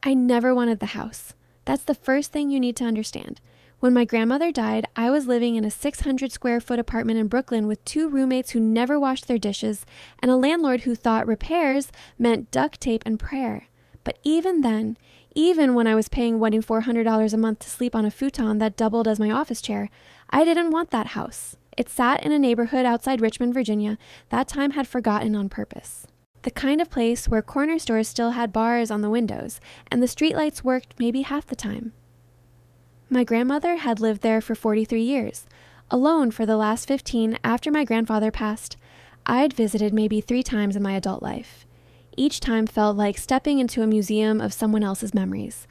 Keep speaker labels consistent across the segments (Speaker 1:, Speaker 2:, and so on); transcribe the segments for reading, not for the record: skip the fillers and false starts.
Speaker 1: I never wanted the house. That's the first thing you need to understand. When my grandmother died, I was living in a 600 square foot apartment in Brooklyn with two roommates who never washed their dishes and a landlord who thought repairs meant duct tape and prayer. But even then, even when I was paying wedding $400 a month to sleep on a futon that doubled as my office chair, I didn't want that house. It sat in a neighborhood outside Richmond, Virginia, that time had forgotten on purpose. The kind of place where corner stores still had bars on the windows, and the streetlights worked maybe half the time. My grandmother had lived there for 43 years, alone for the last 15 after my grandfather passed. I'd visited maybe 3 times in my adult life. Each time felt like stepping into a museum of someone else's memories.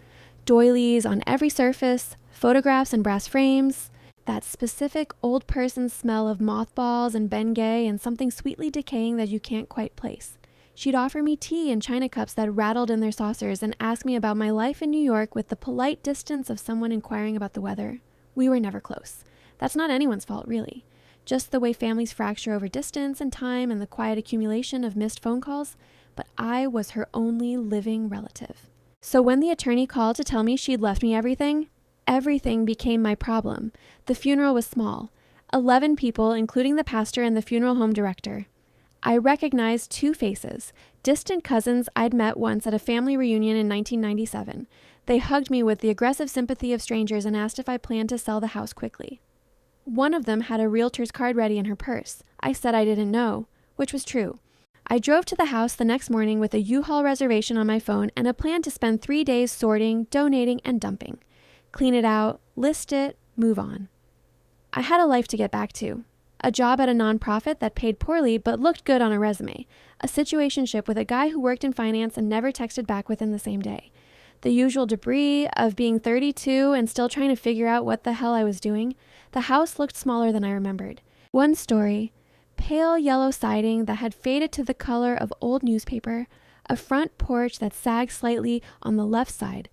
Speaker 1: Doilies on every surface, photographs in brass frames, that specific old person smell of mothballs and Bengay and something sweetly decaying that you can't quite place. She'd offer me tea in china cups that rattled in their saucers and ask me about my life in New York with the polite distance of someone inquiring about the weather. We were never close. That's not anyone's fault, really. Just the way families fracture over distance and time and the quiet accumulation of missed phone calls. But I was her only living relative. So when the attorney called to tell me she'd left me everything became my problem. The funeral was small. 11 people, including the pastor and the funeral home director. I recognized 2 faces, distant cousins I'd met once at a family reunion in 1997. They hugged me with the aggressive sympathy of strangers and asked if I planned to sell the house quickly. One of them had a realtor's card ready in her purse. I said I didn't know, which was true. I drove to the house the next morning with a U-Haul reservation on my phone and a plan to spend 3 days sorting, donating, and dumping. Clean it out, list it, move on. I had a life to get back to. A job at a nonprofit that paid poorly but looked good on a resume. A situationship with a guy who worked in finance and never texted back within the same day. The usual debris of being 32 and still trying to figure out what the hell I was doing. The house looked smaller than I remembered. One story, pale yellow siding that had faded to the color of old newspaper, a front porch that sagged slightly on the left side.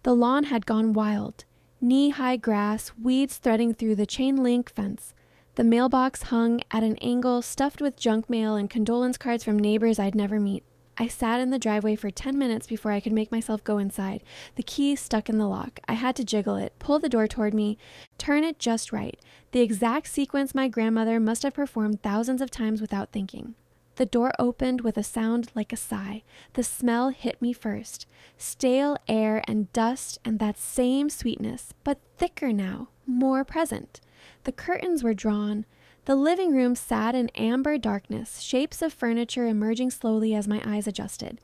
Speaker 1: The lawn had gone wild. Knee-high grass, weeds threading through the chain-link fence. The mailbox hung at an angle, stuffed with junk mail and condolence cards from neighbors I'd never meet. I sat in the driveway for 10 minutes before I could make myself go inside. The key stuck in the lock. I had to jiggle it, pull the door toward me, turn it just right. The exact sequence my grandmother must have performed thousands of times without thinking. The door opened with a sound like a sigh. The smell hit me first. Stale air and dust and that same sweetness, but thicker now, more present. The curtains were drawn. The living room sat in amber darkness, shapes of furniture emerging slowly as my eyes adjusted.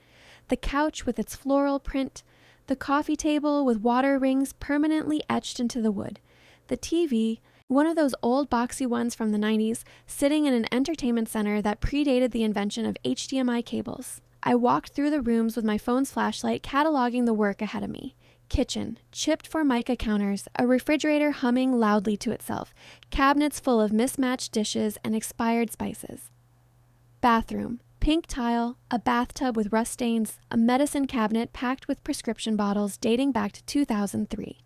Speaker 1: The couch with its floral print, the coffee table with water rings permanently etched into the wood. The TV, one of those old boxy ones from the 90s, sitting in an entertainment center that predated the invention of HDMI cables. I walked through the rooms with my phone's flashlight cataloging the work ahead of me. Kitchen, chipped formica counters, a refrigerator humming loudly to itself, cabinets full of mismatched dishes and expired spices. Bathroom, pink tile, a bathtub with rust stains, a medicine cabinet packed with prescription bottles dating back to 2003.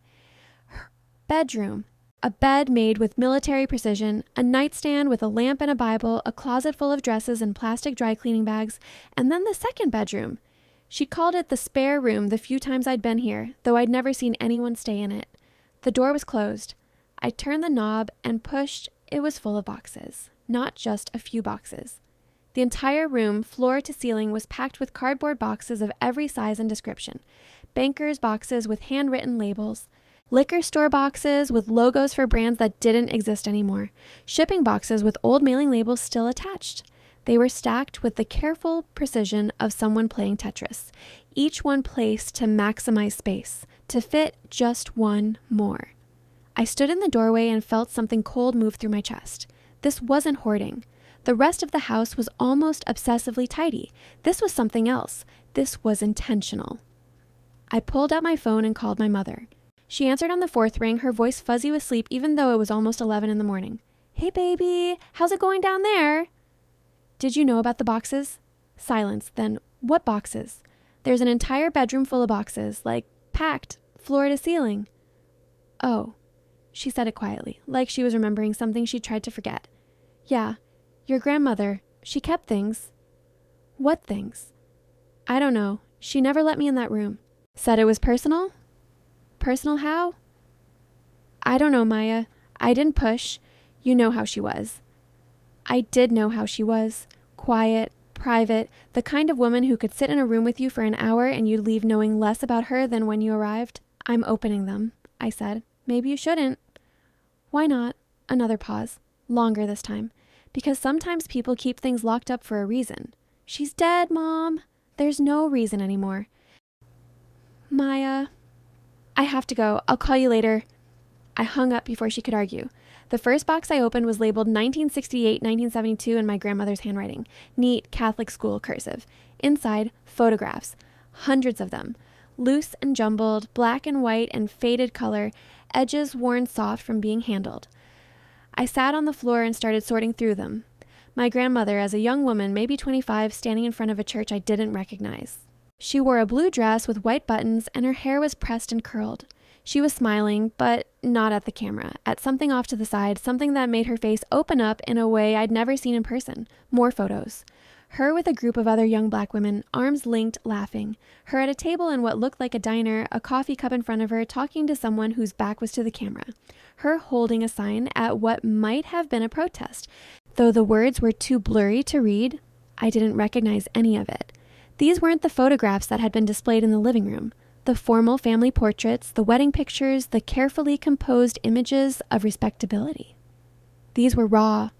Speaker 1: Bedroom, a bed made with military precision, a nightstand with a lamp and a Bible, a closet full of dresses and plastic dry cleaning bags, and then the second bedroom. She called it the spare room the few times I'd been here, though I'd never seen anyone stay in it. The door was closed. I turned the knob and pushed. It was full of boxes, not just a few boxes. The entire room, floor to ceiling, was packed with cardboard boxes of every size and description. Bankers' boxes with handwritten labels. Liquor store boxes with logos for brands that didn't exist anymore. Shipping boxes with old mailing labels still attached. They were stacked with the careful precision of someone playing Tetris, each one placed to maximize space, to fit just one more. I stood in the doorway and felt something cold move through my chest. This wasn't hoarding. The rest of the house was almost obsessively tidy. This was something else. This was intentional. I pulled out my phone and called my mother. She answered on the 4th ring, her voice fuzzy with sleep even though it was almost 11 in the morning. "Hey baby, how's it going down there?" "Did you know about the boxes?" Silence. Then, "What boxes?" "There's an entire bedroom full of boxes, like packed, floor to ceiling." "Oh." She said it quietly, like she was remembering something she tried to forget. "Yeah, your grandmother, she kept things." "What things?" "I don't know. She never let me in that room." Said it was personal? Personal how? I don't know, Maya. I didn't push. You know how she was. I did know how she was. Quiet, private, the kind of woman who could sit in a room with you for an hour and you'd leave knowing less about her than when you arrived. I'm opening them, I said. Maybe you shouldn't. Why not? Another pause. Longer this time. Because sometimes people keep things locked up for a reason. She's dead, Mom. There's no reason anymore. Maya, I have to go. I'll call you later. I hung up before she could argue. The first box I opened was labeled 1968, 1972 in my grandmother's handwriting. Neat Catholic school cursive. Inside, photographs. Hundreds of them. Loose and jumbled, black and white and faded color, edges worn soft from being handled. I sat on the floor and started sorting through them. My grandmother, as a young woman, maybe 25, standing in front of a church I didn't recognize. She wore a blue dress with white buttons and her hair was pressed and curled. She was smiling, but not at the camera, at something off to the side, something that made her face open up in a way I'd never seen in person. More photos. Her with a group of other young black women, arms linked, laughing. Her at a table in what looked like a diner, a coffee cup in front of her, talking to someone whose back was to the camera. Her holding a sign at what might have been a protest. Though the words were too blurry to read, I didn't recognize any of it. These weren't the photographs that had been displayed in the living room. The formal family portraits, the wedding pictures, the carefully composed images of respectability. These were raw,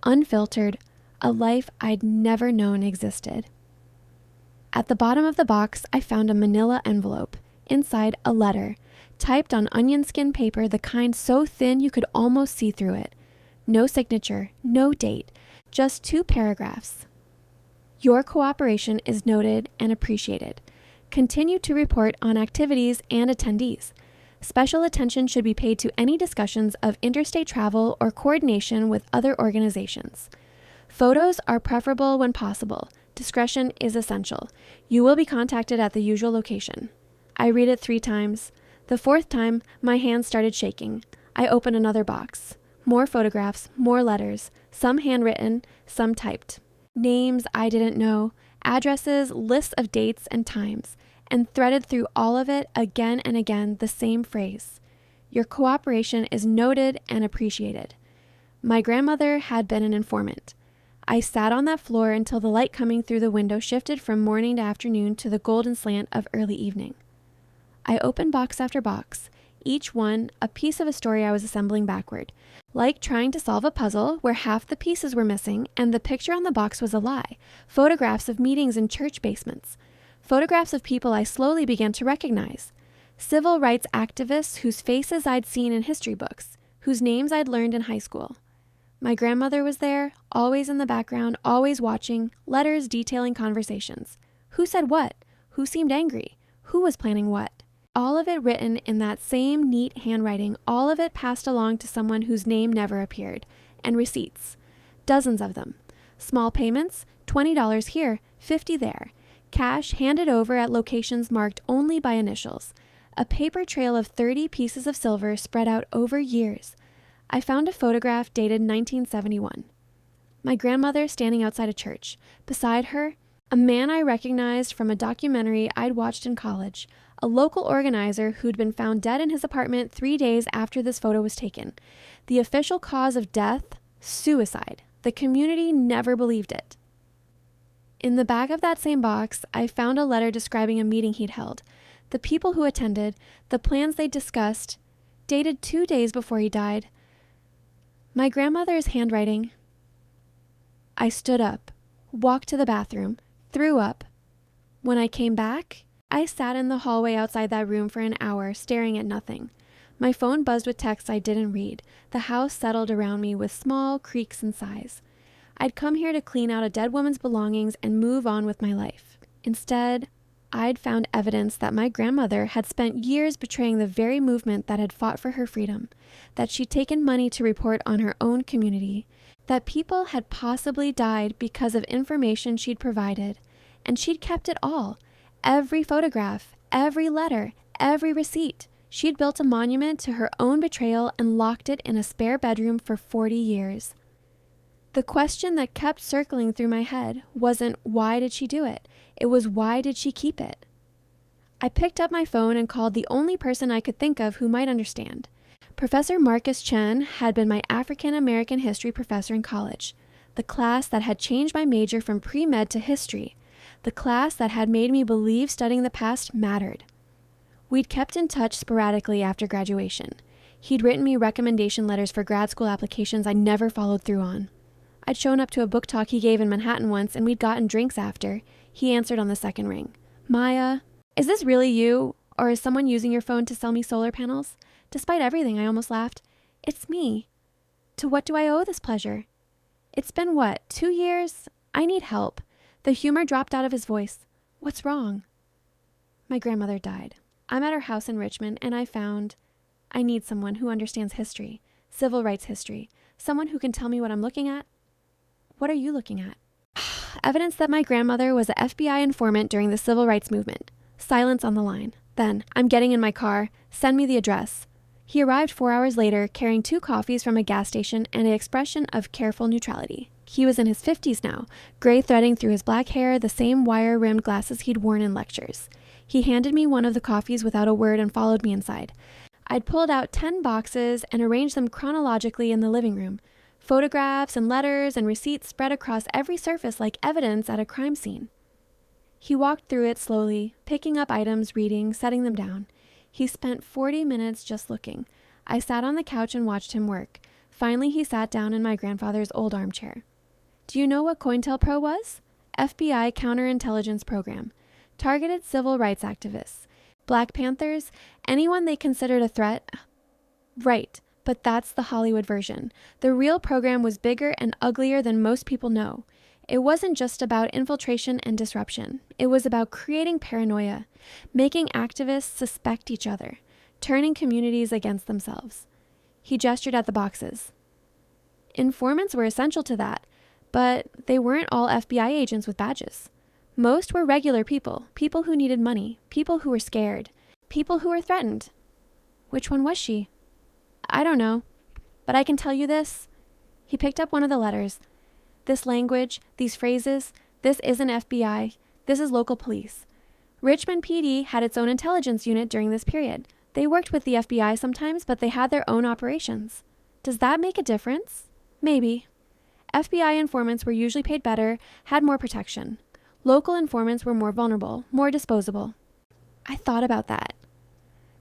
Speaker 1: unfiltered, a life I'd never known existed. At the bottom of the box, I found a manila envelope. Inside, a letter, typed on onion skin paper, the kind so thin you could almost see through it. No signature, no date, just 2 paragraphs. Your cooperation is noted and appreciated. Continue to report on activities and attendees. Special attention should be paid to any discussions of interstate travel or coordination with other organizations. Photos are preferable when possible. Discretion is essential. You will be contacted at the usual location. I read it 3 times. The 4th time, my hands started shaking. I opened another box. More photographs, more letters, some handwritten, some typed. Names I didn't know, addresses, lists of dates and times, and threaded through all of it again and again the same phrase. Your cooperation is noted and appreciated. My grandmother had been an informant. I sat on that floor until the light coming through the window shifted from morning to afternoon to the golden slant of early evening. I opened box after box, each one a piece of a story I was assembling backward, like trying to solve a puzzle where half the pieces were missing and the picture on the box was a lie. Photographs of meetings in church basements. Photographs of people I slowly began to recognize. Civil rights activists whose faces I'd seen in history books, whose names I'd learned in high school. My grandmother was there, always in the background, always watching, letters detailing conversations. Who said what? Who seemed angry? Who was planning what? All of it written in that same neat handwriting, all of it passed along to someone whose name never appeared. And receipts. Dozens of them. Small payments, $20 here, $50 there. Cash handed over at locations marked only by initials. A paper trail of 30 pieces of silver spread out over years. I found a photograph dated 1971. My grandmother standing outside a church. Beside her, a man I recognized from a documentary I'd watched in college. A local organizer who'd been found dead in his apartment 3 days after this photo was taken. The official cause of death? Suicide. The community never believed it. In the back of that same box, I found a letter describing a meeting he'd held. The people who attended, the plans they discussed, dated 2 days before he died. My grandmother's handwriting. I stood up, walked to the bathroom, threw up. When I came back, I sat in the hallway outside that room for an hour, staring at nothing. My phone buzzed with texts I didn't read. The house settled around me with small creaks and sighs. I'd come here to clean out a dead woman's belongings and move on with my life. Instead, I'd found evidence that my grandmother had spent years betraying the very movement that had fought for her freedom, that she'd taken money to report on her own community, that people had possibly died because of information she'd provided, and she'd kept it all. Every photograph, every letter, every receipt. She'd built a monument to her own betrayal and locked it in a spare bedroom for 40 years. The question that kept circling through my head wasn't why did she do it? It was why did she keep it? I picked up my phone and called the only person I could think of who might understand. Professor Marcus Chen had been my African American history professor in college, the class that had changed my major from pre-med to history, the class that had made me believe studying the past mattered. We'd kept in touch sporadically after graduation. He'd written me recommendation letters for grad school applications I never followed through on. I'd shown up to a book talk he gave in Manhattan once, and we'd gotten drinks after. He answered on the second ring. "Maya, is this really you? Or is someone using your phone to sell me solar panels?" Despite everything, I almost laughed. "It's me. To what do I owe this pleasure?" "It's been what, 2 years? I need help." The humor dropped out of his voice. "What's wrong?" "My grandmother died. I'm at her house in Richmond, and I need someone who understands history, civil rights history, someone who can tell me what I'm looking at." "What are you looking at?" "Evidence that my grandmother was a FBI informant during the civil rights movement." Silence on the line. Then, "I'm getting in my car. Send me the address." He arrived 4 hours later, carrying 2 coffees from a gas station and an expression of careful neutrality. He was in his 50s now, gray threading through his black hair, the same wire-rimmed glasses he'd worn in lectures. He handed me one of the coffees without a word and followed me inside. I'd pulled out 10 boxes and arranged them chronologically in the living room. Photographs and letters and receipts spread across every surface like evidence at a crime scene. He walked through it slowly, picking up items, reading, setting them down. He spent 40 minutes just looking. I sat on the couch and watched him work. Finally, he sat down in my grandfather's old armchair. "Do you know what COINTELPRO was?" FBI counterintelligence program. Targeted civil rights activists. Black Panthers, anyone they considered a threat. Right, but that's the Hollywood version. The real program was bigger and uglier than most people know. It wasn't just about infiltration and disruption. It was about creating paranoia, making activists suspect each other, turning communities against themselves. He gestured at the boxes. Informants were essential to that, but they weren't all FBI agents with badges. Most were regular people, people who needed money, people who were scared, people who were threatened. Which one was she? I don't know, but I can tell you this. He picked up one of the letters. This language, these phrases, this isn't FBI, this is local police. Richmond PD had its own intelligence unit during this period. They worked with the FBI sometimes, but they had their own operations. Does that make a difference? Maybe. FBI informants were usually paid better, had more protection. Local informants were more vulnerable, more disposable. I thought about that.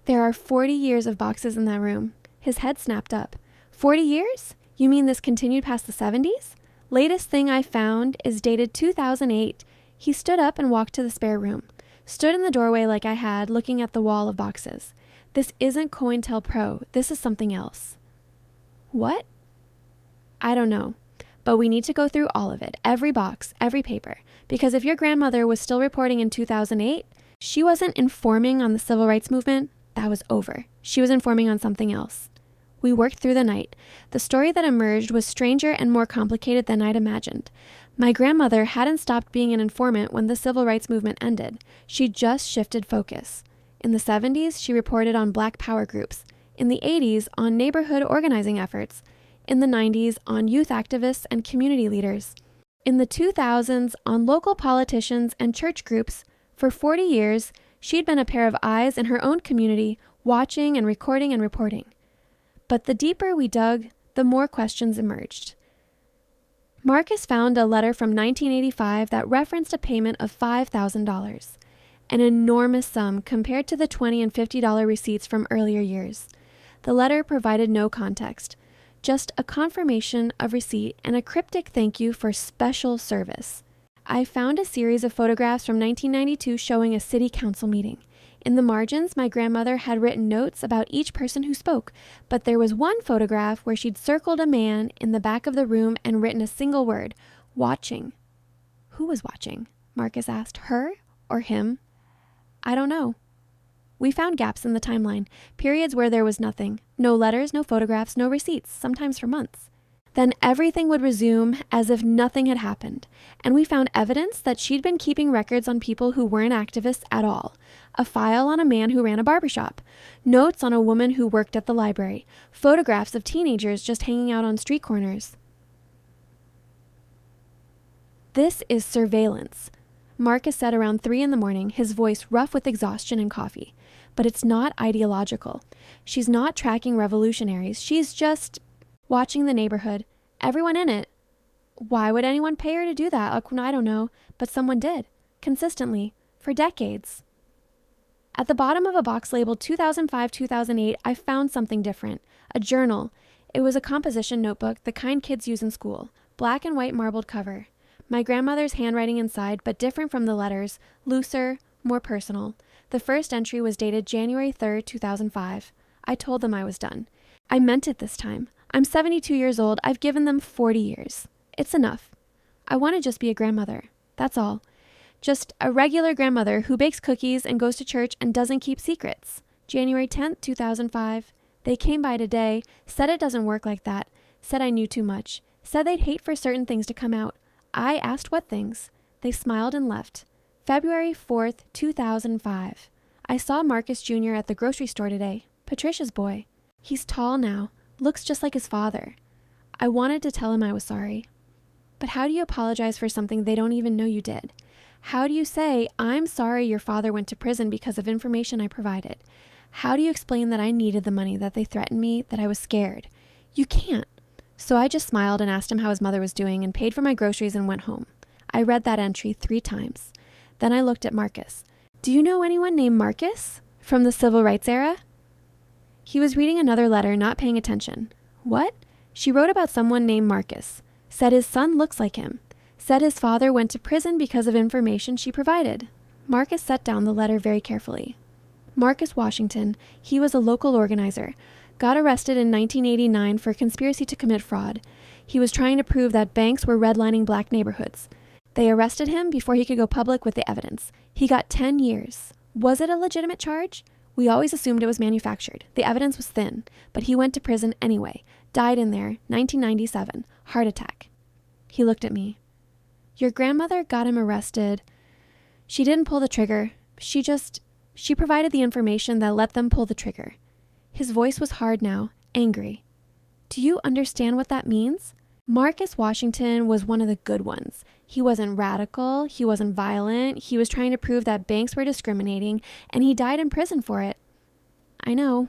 Speaker 1: There are 40 years of boxes in that room. His head snapped up. 40 years? You mean this continued past the 70s? Latest thing I found is dated 2008. He stood up and walked to the spare room. Stood in the doorway like I had, looking at the wall of boxes. This isn't COINTELPRO. This is something else. What? I don't know. But we need to go through all of it. Every box, every paper. Because if your grandmother was still reporting in 2008, she wasn't informing on the civil rights movement. That was over. She was informing on something else. We worked through the night. The story that emerged was stranger and more complicated than I'd imagined. My grandmother hadn't stopped being an informant when the civil rights movement ended. She just shifted focus. In the 70s, she reported on Black power groups. In the 80s, on neighborhood organizing efforts. In the 90s, on youth activists and community leaders. In the 2000s, on local politicians and church groups. For 40 years, she'd been a pair of eyes in her own community, watching and recording and reporting. But the deeper we dug, the more questions emerged. Marcus found a letter from 1985 that referenced a payment of $5,000, an enormous sum compared to the $20 and $50 receipts from earlier years. The letter provided no context, just a confirmation of receipt and a cryptic thank you for special service. I found a series of photographs from 1992 showing a city council meeting. In the margins, my grandmother had written notes about each person who spoke, but there was one photograph where she'd circled a man in the back of the room and written a single word, watching. Who was watching? Marcus asked. Her or him? I don't know. We found gaps in the timeline, periods where there was nothing. No letters, no photographs, no receipts, sometimes for months. Then everything would resume as if nothing had happened, and we found evidence that she'd been keeping records on people who weren't activists at all. A file on a man who ran a barbershop, notes on a woman who worked at the library, photographs of teenagers just hanging out on street corners. This is surveillance. Marcus said around 3 a.m, his voice rough with exhaustion and coffee. But it's not ideological. She's not tracking revolutionaries. She's just watching the neighborhood. Everyone in it. Why would anyone pay her to do that? I don't know. But someone did. Consistently. For decades. At the bottom of a box labeled 2005-2008, I found something different. A journal. It was a composition notebook, the kind kids use in school. Black and white marbled cover. My grandmother's handwriting inside, but different from the letters. Looser, more personal. The first entry was dated January 3rd, 2005. I told them I was done. I meant it this time. I'm 72 years old. I've given them 40 years. It's enough. I want to just be a grandmother. That's all. Just a regular grandmother who bakes cookies and goes to church and doesn't keep secrets. January 10th, 2005. They came by today, said it doesn't work like that, said I knew too much, said they'd hate for certain things to come out. I asked what things. They smiled and left. February 4th, 2005. I saw Marcus Jr. at the grocery store today. Patricia's boy. He's tall now. Looks just like his father. I wanted to tell him I was sorry. But how do you apologize for something they don't even know you did? How do you say, I'm sorry your father went to prison because of information I provided? How do you explain that I needed the money, that they threatened me, that I was scared? You can't. So I just smiled and asked him how his mother was doing and paid for my groceries and went home. I read that entry 3 times. Then I looked at Marcus. Do you know anyone named Marcus? From the civil rights era? He was reading another letter, not paying attention. What? She wrote about someone named Marcus. Said his son looks like him. Said his father went to prison because of information she provided. Marcus set down the letter very carefully. Marcus Washington, he was a local organizer. Got arrested in 1989 for conspiracy to commit fraud. He was trying to prove that banks were redlining black neighborhoods. They arrested him before he could go public with the evidence. He got 10 years. Was it a legitimate charge? We always assumed it was manufactured. The evidence was thin, but he went to prison anyway. Died in there, 1997. Heart attack. He looked at me. Your grandmother got him arrested. She didn't pull the trigger. She provided the information that let them pull the trigger. His voice was hard now, angry. Do you understand what that means? Marcus Washington was one of the good ones. He wasn't radical, he wasn't violent, he was trying to prove that banks were discriminating, and he died in prison for it. I know.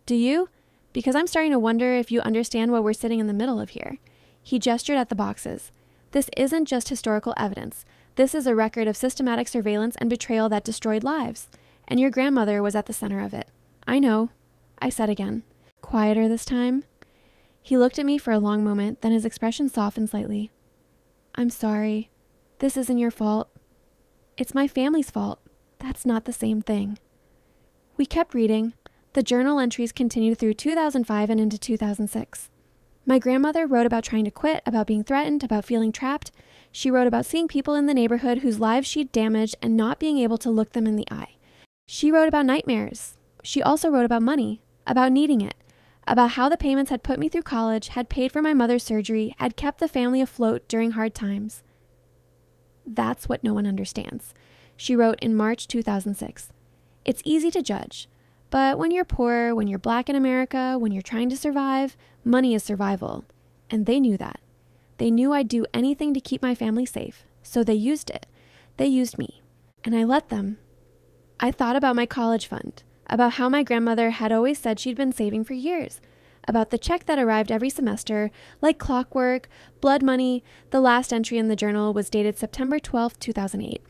Speaker 1: Do you? Because I'm starting to wonder if you understand what we're sitting in the middle of here. He gestured at the boxes. This isn't just historical evidence. This is a record of systematic surveillance and betrayal that destroyed lives. And your grandmother was at the center of it. I know, I said again. Quieter this time. He looked at me for a long moment, then his expression softened slightly. I'm sorry. This isn't your fault. It's my family's fault. That's not the same thing. We kept reading. The journal entries continued through 2005 and into 2006. My grandmother wrote about trying to quit, about being threatened, about feeling trapped. She wrote about seeing people in the neighborhood whose lives she'd damaged and not being able to look them in the eye. She wrote about nightmares. She also wrote about money, about needing it, about how the payments had put me through college, had paid for my mother's surgery, had kept the family afloat during hard times. That's what no one understands. She wrote in March 2006. It's easy to judge, but when you're poor, when you're black in America, when you're trying to survive, money is survival. And they knew that. They knew I'd do anything to keep my family safe, so they used it. They used me, and I let them. I thought about my college fund, about how my grandmother had always said she'd been saving for years, about the check that arrived every semester, like clockwork, blood money. The last entry in the journal was dated September 12, 2008.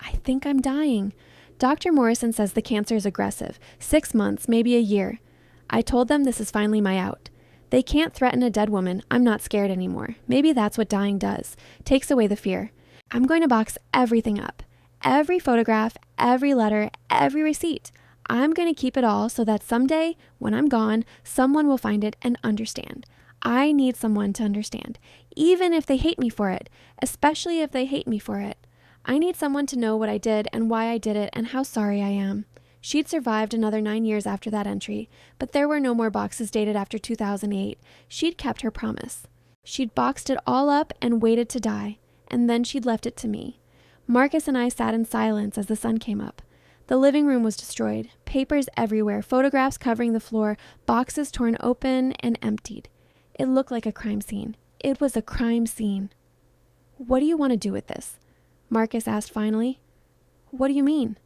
Speaker 1: I think I'm dying. Dr. Morrison says the cancer is aggressive, 6 months, maybe a year. I told them this is finally my out. They can't threaten a dead woman. I'm not scared anymore. Maybe that's what dying does, takes away the fear. I'm going to box everything up. Every photograph, every letter, every receipt. I'm going to keep it all so that someday, when I'm gone, someone will find it and understand. I need someone to understand, even if they hate me for it, especially if they hate me for it. I need someone to know what I did and why I did it and how sorry I am. She'd survived another 9 years after that entry, but there were no more boxes dated after 2008. She'd kept her promise. She'd boxed it all up and waited to die, and then she'd left it to me. Marcus and I sat in silence as the sun came up. The living room was destroyed, papers everywhere, photographs covering the floor, boxes torn open and emptied. It looked like a crime scene. It was a crime scene. "What do you want to do with this?" Marcus asked finally. "What do you mean?"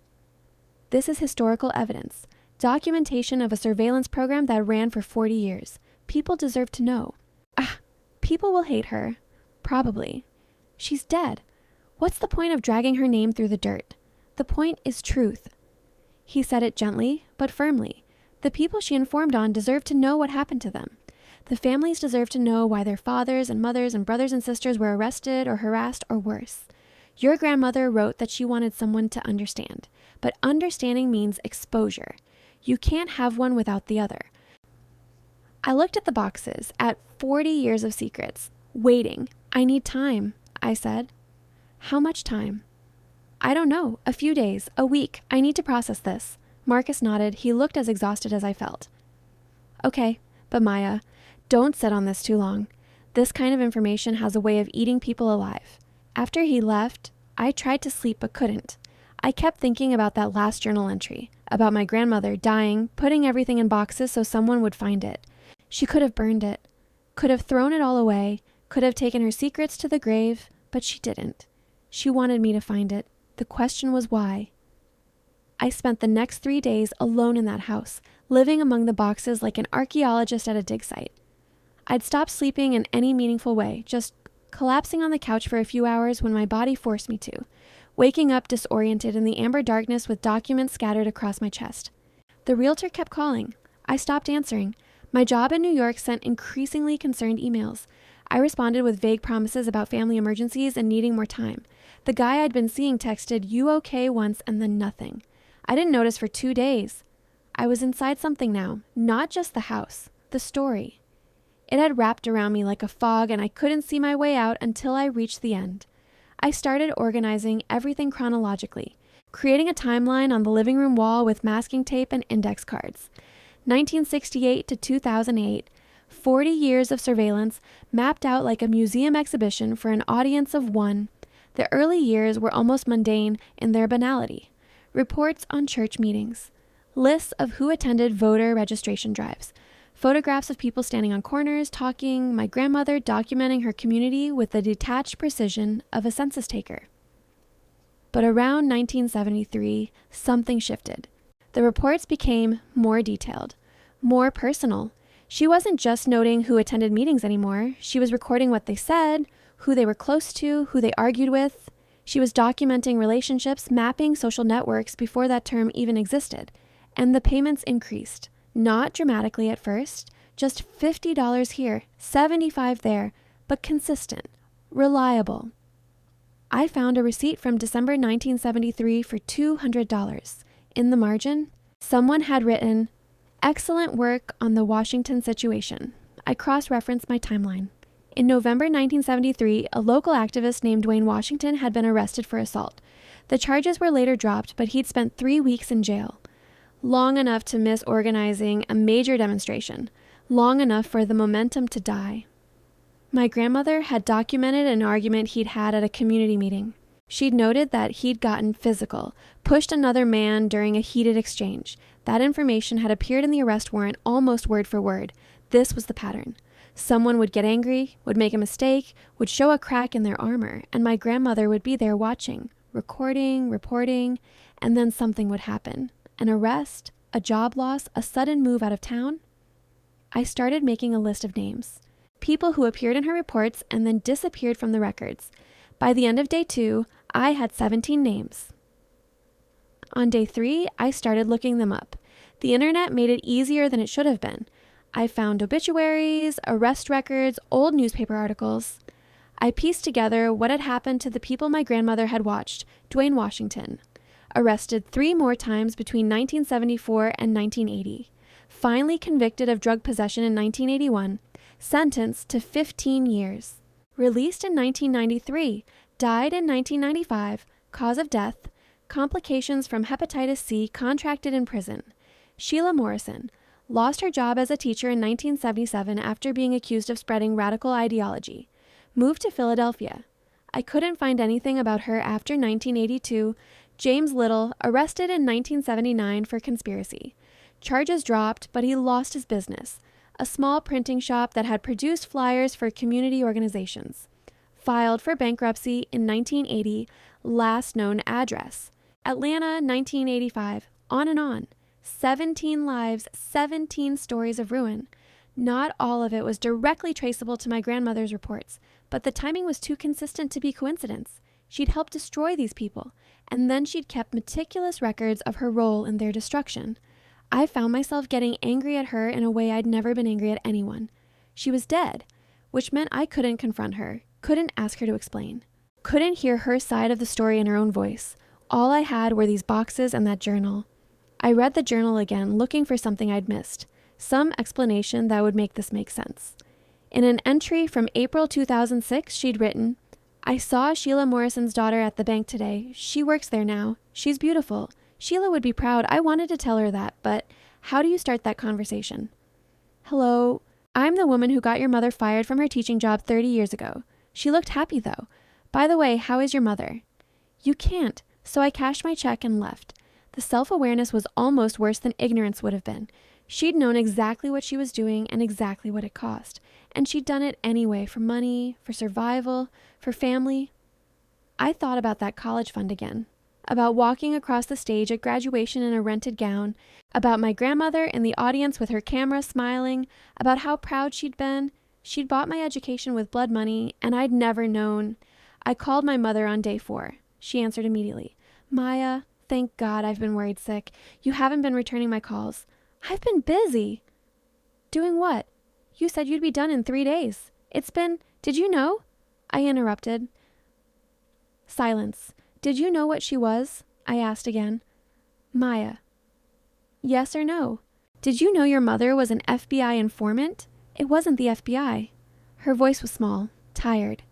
Speaker 1: "This is historical evidence. Documentation of a surveillance program that ran for 40 years. People deserve to know." "Ah, people will hate her. Probably. She's dead. What's the point of dragging her name through the dirt? The point is truth." He said it gently, but firmly. The people she informed on deserve to know what happened to them. The families deserve to know why their fathers and mothers and brothers and sisters were arrested or harassed or worse. Your grandmother wrote that she wanted someone to understand, but understanding means exposure. You can't have one without the other. I looked at the boxes, at 40 years of secrets. Waiting. "I need time," I said. "How much time?" "I don't know. A few days. A week. I need to process this." Marcus nodded. He looked as exhausted as I felt. "Okay, but Maya, don't sit on this too long. This kind of information has a way of eating people alive." After he left, I tried to sleep but couldn't. I kept thinking about that last journal entry, about my grandmother dying, putting everything in boxes so someone would find it. She could have burned it, could have thrown it all away, could have taken her secrets to the grave, but she didn't. She wanted me to find it. The question was why. I spent the next 3 days alone in that house, living among the boxes like an archaeologist at a dig site. I'd stopped sleeping in any meaningful way, just collapsing on the couch for a few hours when my body forced me to, waking up disoriented in the amber darkness with documents scattered across my chest. The realtor kept calling. I stopped answering. My job in New York sent increasingly concerned emails. I responded with vague promises about family emergencies and needing more time. The guy I'd been seeing texted, "You okay?" once and then nothing. I didn't notice for 2 days. I was inside something now, not just the house, the story. It had wrapped around me like a fog and I couldn't see my way out until I reached the end. I started organizing everything chronologically, creating a timeline on the living room wall with masking tape and index cards. 1968 to 2008, 40 years of surveillance mapped out like a museum exhibition for an audience of one. The early years were almost mundane in their banality. Reports on church meetings, lists of who attended voter registration drives, photographs of people standing on corners, talking, my grandmother documenting her community with the detached precision of a census taker. But around 1973, something shifted. The reports became more detailed, more personal. She wasn't just noting who attended meetings anymore. She was recording what they said, who they were close to, who they argued with. She was documenting relationships, mapping social networks before that term even existed. And the payments increased. Not dramatically at first, just $50 here, $75 there, but consistent, reliable. I found a receipt from December 1973 for $200. In the margin, someone had written, "Excellent work on the Washington situation." I cross-referenced my timeline. In November 1973, a local activist named Dwayne Washington had been arrested for assault. The charges were later dropped, but he'd spent 3 weeks in jail. Long enough to miss organizing a major demonstration. Long enough for the momentum to die. My grandmother had documented an argument he'd had at a community meeting. She'd noted that he'd gotten physical, pushed another man during a heated exchange. That information had appeared in the arrest warrant almost word for word. This was the pattern. Someone would get angry, would make a mistake, would show a crack in their armor, and my grandmother would be there watching, recording, reporting, and then something would happen. An arrest, a job loss, a sudden move out of town. I started making a list of names. People who appeared in her reports and then disappeared from the records. By the end of day 2, I had 17 names. On day 3, I started looking them up. The internet made it easier than it should have been. I found obituaries, arrest records, old newspaper articles. I pieced together what had happened to the people my grandmother had watched. Dwayne Washington. Arrested 3 more times between 1974 and 1980. Finally convicted of drug possession in 1981. Sentenced to 15 years. Released in 1993. Died in 1995. Cause of death. Complications from hepatitis C, contracted in prison. Sheila Morrison. Lost her job as a teacher in 1977 after being accused of spreading radical ideology. Moved to Philadelphia. I couldn't find anything about her after 1982. James Little, arrested in 1979 for conspiracy. Charges dropped, but he lost his business, a small printing shop that had produced flyers for community organizations. Filed for bankruptcy in 1980, last known address. Atlanta, 1985, on and on. 17 lives, 17 stories of ruin. Not all of it was directly traceable to my grandmother's reports, but the timing was too consistent to be coincidence. She'd helped destroy these people, and then she'd kept meticulous records of her role in their destruction. I found myself getting angry at her in a way I'd never been angry at anyone. She was dead, which meant I couldn't confront her, couldn't ask her to explain, couldn't hear her side of the story in her own voice. All I had were these boxes and that journal. I read the journal again, looking for something I'd missed, some explanation that would make this make sense. In an entry from April 2006, she'd written, "I saw Sheila Morrison's daughter at the bank today. She works there now. She's beautiful. Sheila would be proud. I wanted to tell her that, but how do you start that conversation? Hello, I'm the woman who got your mother fired from her teaching job 30 years ago. She looked happy though. By the way, how is your mother?" You can't, so I cashed my check and left. The self-awareness was almost worse than ignorance would have been. She'd known exactly what she was doing and exactly what it cost. And she'd done it anyway, for money, for survival, for family. I thought about that college fund again, about walking across the stage at graduation in a rented gown, about my grandmother in the audience with her camera smiling, about how proud she'd been. She'd bought my education with blood money, and I'd never known. I called my mother on day 4. She answered immediately. "Maya, thank God I've been worried sick. You haven't been returning my calls." "I've been busy." "Doing what? You said you'd be done in 3 days. Did you know?" I interrupted. Silence. "Did you know what she was?" I asked again. "Maya. Yes or no? Did you know your mother was an FBI informant? It wasn't the FBI." Her voice was small, tired.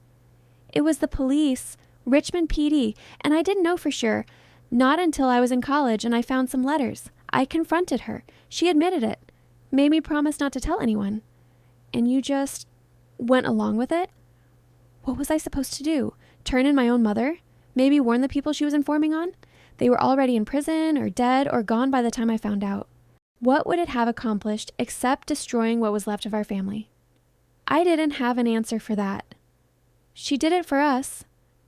Speaker 1: "It was the police, Richmond PD, and I didn't know for sure. Not until I was in college and I found some letters. I confronted her. She admitted it. Made me promise not to tell anyone." "And you just went along with it?" What was I supposed to do? Turn in my own mother? Maybe warn the people she was informing on? They were already in prison or dead or gone by the time I found out. What would it have accomplished except destroying what was left of our family? I didn't have an answer for that. "She did it for us,"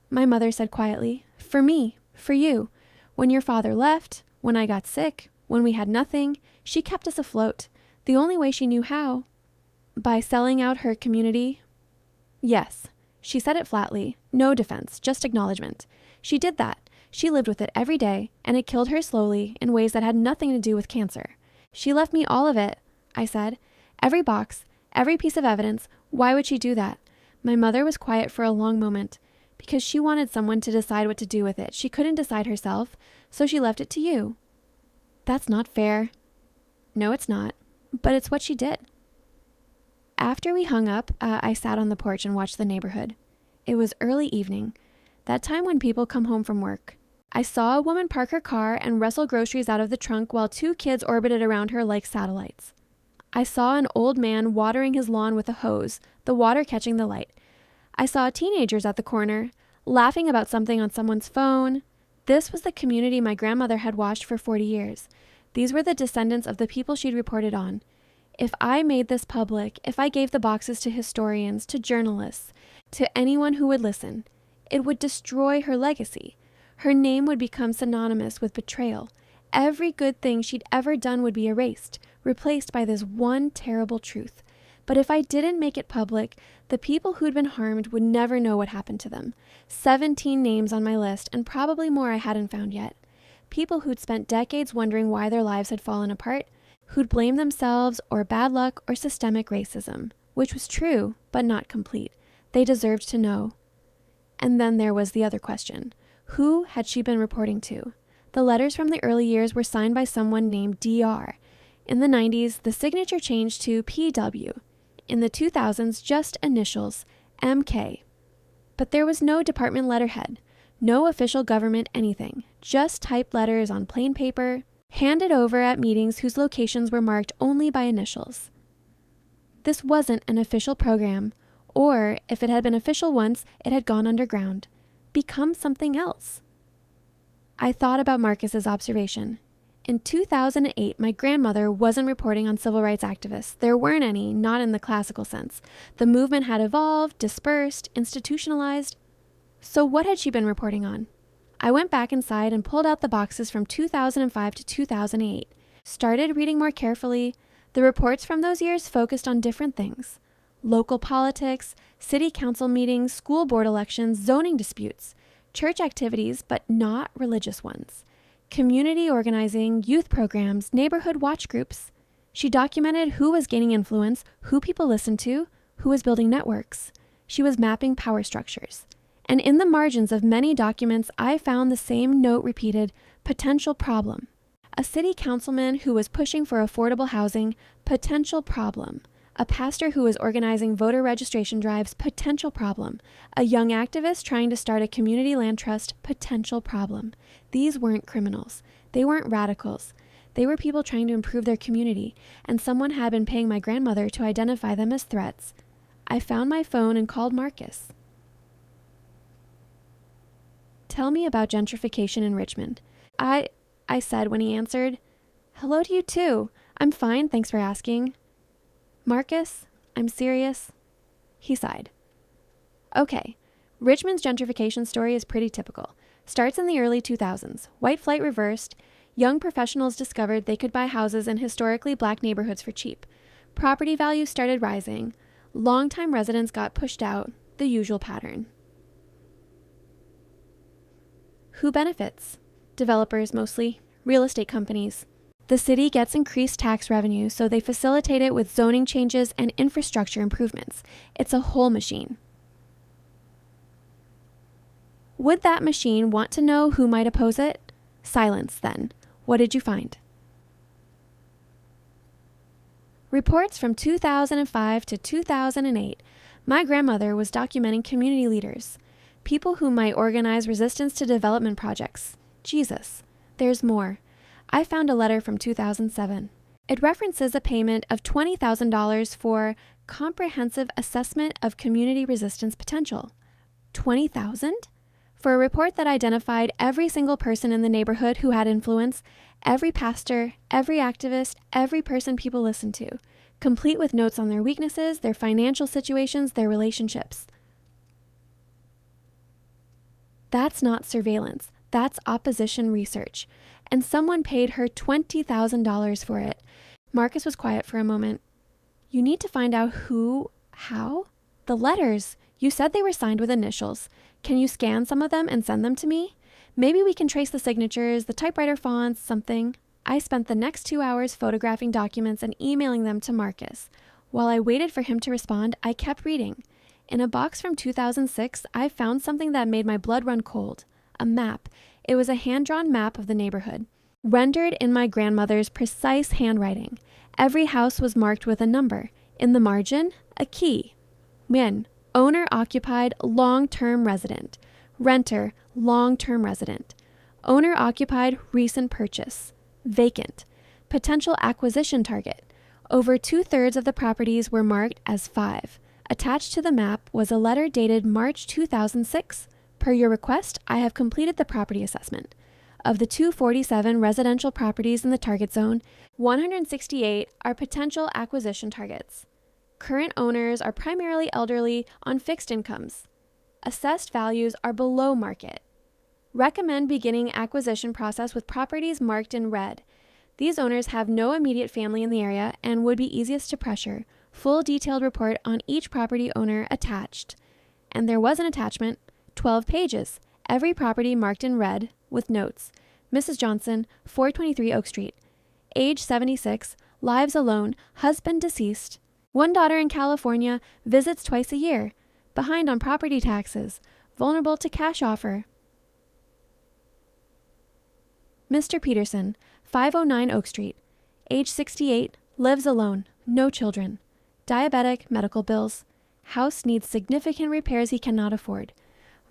Speaker 1: my mother said quietly. "For me, for you. When your father left, when I got sick, when we had nothing, she kept us afloat. The only way she knew how." "By selling out her community?" "Yes." She said it flatly. No defense, just acknowledgement. She did that. She lived with it every day, and it killed her slowly in ways that had nothing to do with cancer. "She left me all of it," I said. "Every box, every piece of evidence. Why would she do that?" My mother was quiet for a long moment. "Because she wanted someone to decide what to do with it. She couldn't decide herself, so she left it to you." "That's not fair." "No, it's not. But it's what she did." After we hung up, I sat on the porch and watched the neighborhood. It was early evening, that time when people come home from work. I saw a woman park her car and wrestle groceries out of the trunk while 2 kids orbited around her like satellites. I saw an old man watering his lawn with a hose, the water catching the light. I saw teenagers at the corner, laughing about something on someone's phone. This was the community my grandmother had watched for 40 years. These were the descendants of the people she'd reported on. If I made this public, if I gave the boxes to historians, to journalists, to anyone who would listen, it would destroy her legacy. Her name would become synonymous with betrayal. Every good thing she'd ever done would be erased, replaced by this one terrible truth. But if I didn't make it public, the people who'd been harmed would never know what happened to them. 17 names on my list, and probably more I hadn't found yet. People who'd spent decades wondering why their lives had fallen apart, who'd blamed themselves or bad luck or systemic racism, which was true, but not complete. They deserved to know. And then there was the other question. Who had she been reporting to? The letters from the early years were signed by someone named DR. In the 90s, the signature changed to PW. In the 2000s, just initials, MK. But there was no department letterhead, no official government anything, just typed letters on plain paper, handed over at meetings whose locations were marked only by initials. This wasn't an official program, or if it had been official once, it had gone underground, become something else. I thought about Marcus's observation. In 2008, my grandmother wasn't reporting on civil rights activists. There weren't any, not in the classical sense. The movement had evolved, dispersed, institutionalized. So what had she been reporting on? I went back inside and pulled out the boxes from 2005 to 2008. Started reading more carefully. The reports from those years focused on different things. Local politics, city council meetings, school board elections, zoning disputes, church activities, but not religious ones. Community organizing, youth programs, neighborhood watch groups. She documented who was gaining influence, who people listened to, who was building networks. She was mapping power structures. And in the margins of many documents, I found the same note repeated, potential problem. A city councilman who was pushing for affordable housing, potential problem. A pastor who was organizing voter registration drives, potential problem. A young activist trying to start a community land trust, potential problem. These weren't criminals. They weren't radicals. They were people trying to improve their community, and someone had been paying my grandmother to identify them as threats. I found my phone and called Marcus. Tell me about gentrification in Richmond. I said when he answered, hello to you too. I'm fine, thanks for asking. Marcus, I'm serious. He sighed. Okay, Richmond's gentrification story is pretty typical. Starts in the early 2000s. White flight reversed. Young professionals discovered they could buy houses in historically black neighborhoods for cheap. Property values started rising. Longtime residents got pushed out. The usual pattern. Who benefits? Developers mostly. Real estate companies. The city gets increased tax revenue, so they facilitate it with zoning changes and infrastructure improvements. It's a whole machine. Would that machine want to know who might oppose it? Silence, then. What did you find? Reports from 2005 to 2008. My grandmother was documenting community leaders, people who might organize resistance to development projects. Jesus, there's more. I found a letter from 2007. It references a payment of $20,000 for comprehensive assessment of community resistance potential. $20,000? For a report that identified every single person in the neighborhood who had influence, every pastor, every activist, every person people listened to, complete with notes on their weaknesses, their financial situations, their relationships. That's not surveillance. That's opposition research. And someone paid her $20,000 for it. Marcus was quiet for a moment. You need to find out who, how? The letters. You said they were signed with initials. Can you scan some of them and send them to me? Maybe we can trace the signatures, the typewriter fonts, something. I spent the next 2 hours photographing documents and emailing them to Marcus. While I waited for him to respond, I kept reading. In a box from 2006, I found something that made my blood run cold. A map. It was a hand-drawn map of the neighborhood, rendered in my grandmother's precise handwriting. Every house was marked with a number. In the margin, a key. Min, owner-occupied, long-term resident. Renter, long-term resident. Owner-occupied, recent purchase. Vacant. Potential acquisition target. Over 2/3 of the properties were marked as 5. Attached to the map was a letter dated March 2006. Per your request, I have completed the property assessment. Of the 247 residential properties in the target zone, 168 are potential acquisition targets. Current owners are primarily elderly on fixed incomes. Assessed values are below market. Recommend beginning acquisition process with properties marked in red. These owners have no immediate family in the area and would be easiest to pressure. Full detailed report on each property owner attached. And there was an attachment. 12 pages, every property marked in red, with notes. Mrs. Johnson, 423 Oak Street. Age 76, lives alone, husband deceased. One daughter in California, visits twice a year. Behind on property taxes, vulnerable to cash offer. Mr. Peterson, 509 Oak Street. Age 68, lives alone, no children. Diabetic, medical bills. House needs significant repairs he cannot afford.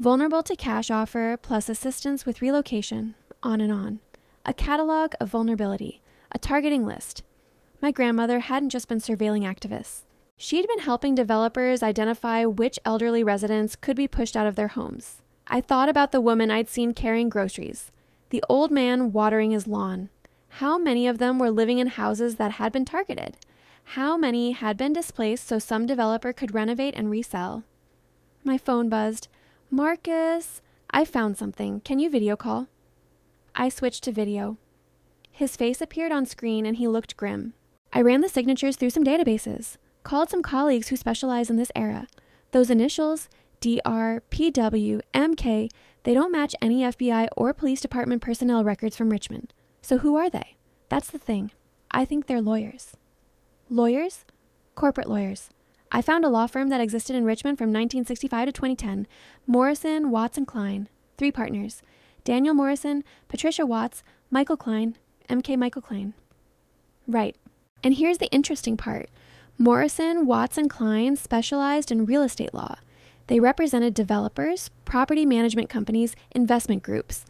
Speaker 1: Vulnerable to cash offer plus assistance with relocation, on and on. A catalog of vulnerability, a targeting list. My grandmother hadn't just been surveilling activists. She'd been helping developers identify which elderly residents could be pushed out of their homes. I thought about the woman I'd seen carrying groceries, the old man watering his lawn. How many of them were living in houses that had been targeted? How many had been displaced so some developer could renovate and resell? My phone buzzed. Marcus, I found something. Can you video call? I switched to video. His face appeared on screen and he looked grim. I ran the signatures through some databases, called some colleagues who specialize in this era. Those initials, DR, PW, MK, they don't match any FBI or police department personnel records from Richmond. So who are they? That's the thing. I think they're lawyers. Lawyers? Corporate lawyers. I found a law firm that existed in Richmond from 1965 to 2010. Morrison, Watts, and Klein. 3 partners. Daniel Morrison, Patricia Watts, Michael Klein, MK Michael Klein. Right. And here's the interesting part. Morrison, Watts, and Klein specialized in real estate law. They represented developers, property management companies, investment groups.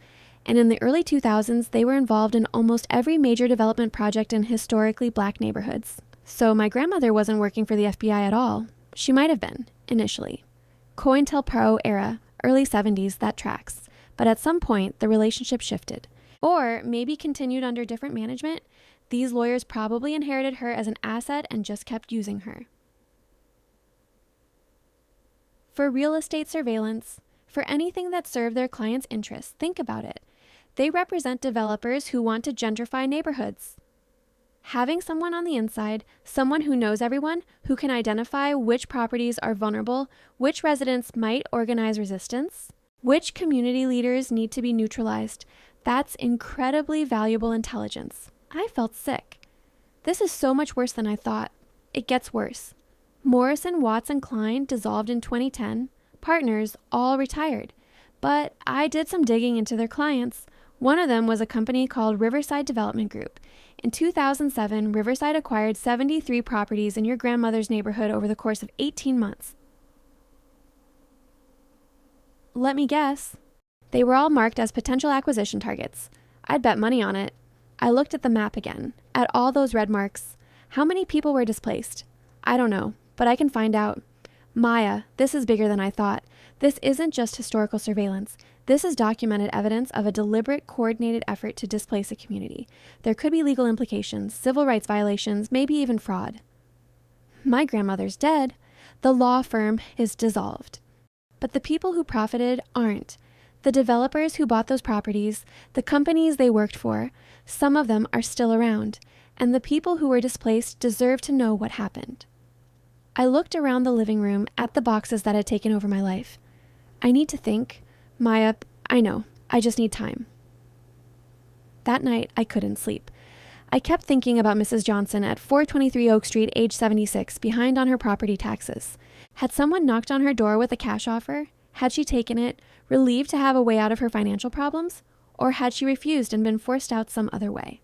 Speaker 1: And in the early 2000s, they were involved in almost every major development project in historically black neighborhoods. So my grandmother wasn't working for the FBI at all. She might have been, initially. COINTELPRO era, early 70s, that tracks. But at some point, the relationship shifted. Or maybe continued under different management. These lawyers probably inherited her as an asset and just kept using her. For real estate surveillance, for anything that served their clients' interests, think about it. They represent developers who want to gentrify neighborhoods. Having someone on the inside, someone who knows everyone, who can identify which properties are vulnerable, which residents might organize resistance, which community leaders need to be neutralized, that's incredibly valuable intelligence. I felt sick. This is so much worse than I thought. It gets worse. Morrison, Watts, and Klein dissolved in 2010. Partners all retired. But I did some digging into their clients. One of them was a company called Riverside Development Group. In 2007, Riverside acquired 73 properties in your grandmother's neighborhood over the course of 18 months. Let me guess. They were all marked as potential acquisition targets. I'd bet money on it. I looked at the map again, at all those red marks. How many people were displaced? I don't know, but I can find out. Maya, this is bigger than I thought. This isn't just historical surveillance. This is documented evidence of a deliberate, coordinated effort to displace a community. There could be legal implications, civil rights violations, maybe even fraud. My grandmother's dead. The law firm is dissolved. But the people who profited aren't. The developers who bought those properties, the companies they worked for, some of them are still around. And the people who were displaced deserve to know what happened. I looked around the living room at the boxes that had taken over my life. I need to think. Maya, I know. I just need time. That night, I couldn't sleep. I kept thinking about Mrs. Johnson at 423 Oak Street, age 76, behind on her property taxes. Had someone knocked on her door with a cash offer? Had she taken it, relieved to have a way out of her financial problems? Or had she refused and been forced out some other way?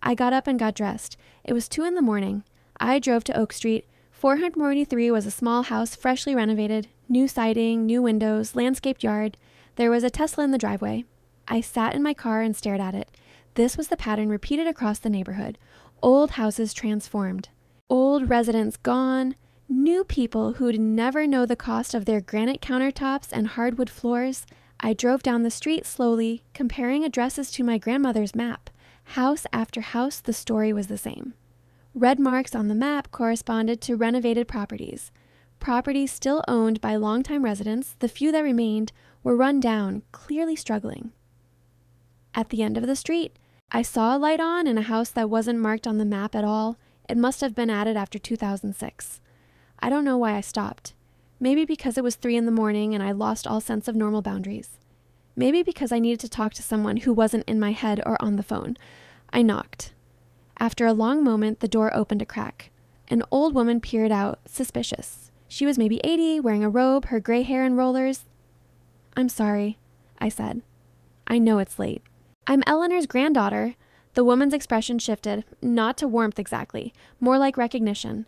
Speaker 1: I got up and got dressed. It was 2 a.m. I drove to Oak Street. 443 was a small house, freshly renovated, new siding, new windows, landscaped yard. There was a Tesla in the driveway. I sat in my car and stared at it. This was the pattern repeated across the neighborhood. Old houses transformed. Old residents gone. New people who'd never know the cost of their granite countertops and hardwood floors. I drove down the street slowly, comparing addresses to my grandmother's map. House after house, the story was the same. Red marks on the map corresponded to renovated properties. Properties still owned by longtime residents, the few that remained, were run down, clearly struggling. At the end of the street, I saw a light on in a house that wasn't marked on the map at all. It must have been added after 2006. I don't know why I stopped. Maybe because it was 3 a.m. and I lost all sense of normal boundaries. Maybe because I needed to talk to someone who wasn't in my head or on the phone. I knocked. After a long moment, the door opened a crack. An old woman peered out, suspicious. She was maybe 80, wearing a robe, her gray hair in rollers. "I'm sorry," I said. "I know it's late." "I'm Eleanor's granddaughter." The woman's expression shifted, not to warmth exactly, more like recognition.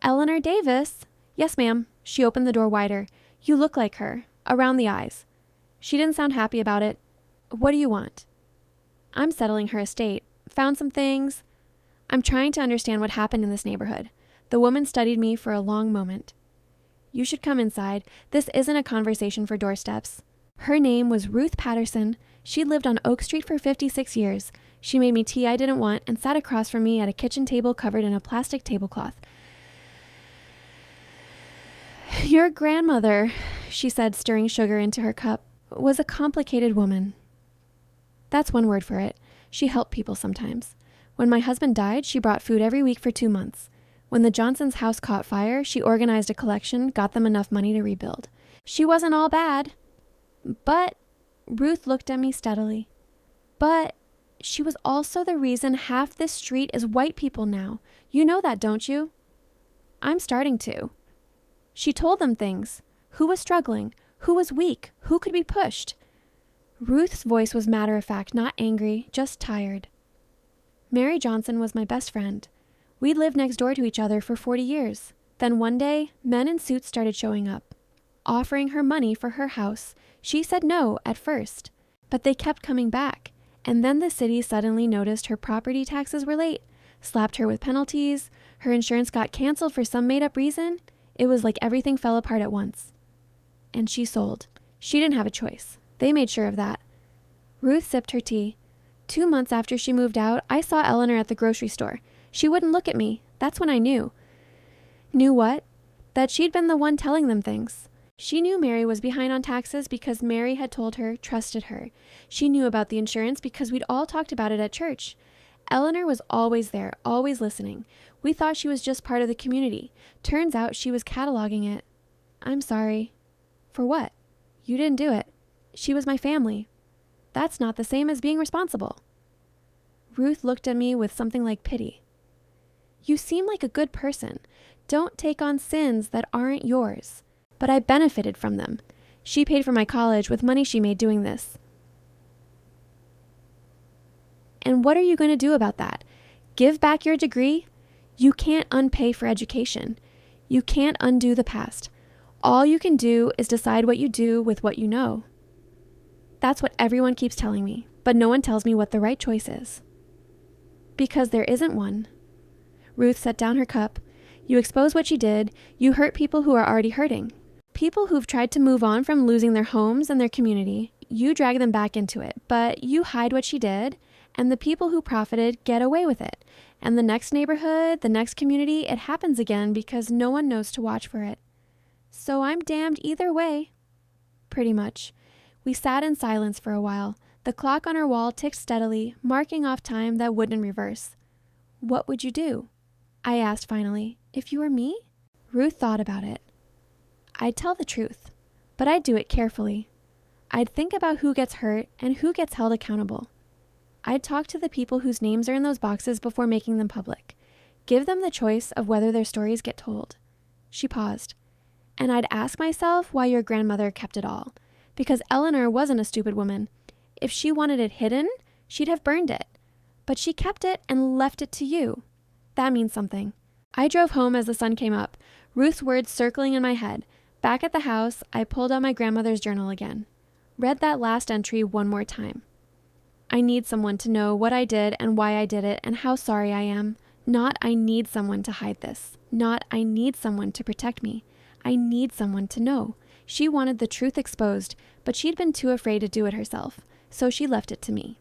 Speaker 1: "Eleanor Davis?" "Yes, ma'am." She opened the door wider. "You look like her, around the eyes." She didn't sound happy about it. "What do you want?" "I'm settling her estate. Found some things. I'm trying to understand what happened in this neighborhood." The woman studied me for a long moment. "You should come inside. This isn't a conversation for doorsteps." Her name was Ruth Patterson. She'd lived on Oak Street for 56 years. She made me tea I didn't want and sat across from me at a kitchen table covered in a plastic tablecloth. Your grandmother, she said, stirring sugar into her cup, was a complicated woman. That's one word for it. She helped people sometimes. When my husband died, she brought food every week for 2 months. When the Johnsons' house caught fire, she organized a collection, got them enough money to rebuild. She wasn't all bad. But, Ruth looked at me steadily. But she was also the reason half this street is white people now. You know that, don't you? I'm starting to. She told them things. Who was struggling? Who was weak? Who could be pushed? Ruth's voice was matter-of-fact, not angry, just tired. Mary Johnson was my best friend. We'd lived next door to each other for 40 years. Then one day, men in suits started showing up, offering her money for her house. She said no at first, but they kept coming back. And then the city suddenly noticed her property taxes were late, slapped her with penalties, her insurance got canceled for some made-up reason. It was like everything fell apart at once. And she sold. She didn't have a choice. They made sure of that. Ruth sipped her tea. 2 months after she moved out, I saw Eleanor at the grocery store. She wouldn't look at me. That's when I knew. Knew what? That she'd been the one telling them things. She knew Mary was behind on taxes because Mary had told her, trusted her. She knew about the insurance because we'd all talked about it at church. Eleanor was always there, always listening. We thought she was just part of the community. Turns out she was cataloging it. I'm sorry. For what? You didn't do it. She was my family. That's not the same as being responsible. Ruth looked at me with something like pity. You seem like a good person. Don't take on sins that aren't yours. But I benefited from them. She paid for my college with money she made doing this. And what are you going to do about that? Give back your degree? You can't unpay for education. You can't undo the past. All you can do is decide what you do with what you know. That's what everyone keeps telling me, but no one tells me what the right choice is. Because there isn't one. Ruth set down her cup. You expose what she did. You hurt people who are already hurting. People who've tried to move on from losing their homes and their community, you drag them back into it, but you hide what she did, and the people who profited get away with it. And the next neighborhood, the next community, it happens again because no one knows to watch for it. So I'm damned either way. Pretty much. We sat in silence for a while. The clock on our wall ticked steadily, marking off time that wouldn't reverse. What would you do? I asked finally. If you were me? Ruth thought about it. I'd tell the truth, but I'd do it carefully. I'd think about who gets hurt and who gets held accountable. I'd talk to the people whose names are in those boxes before making them public. Give them the choice of whether their stories get told. She paused. And I'd ask myself why your grandmother kept it all. Because Eleanor wasn't a stupid woman. If she wanted it hidden, she'd have burned it. But she kept it and left it to you. That means something. I drove home as the sun came up, Ruth's words circling in my head. Back at the house, I pulled out my grandmother's journal again. Read that last entry one more time. I need someone to know what I did and why I did it and how sorry I am. Not I need someone to hide this. Not I need someone to protect me. I need someone to know. She wanted the truth exposed, but she'd been too afraid to do it herself, so she left it to me.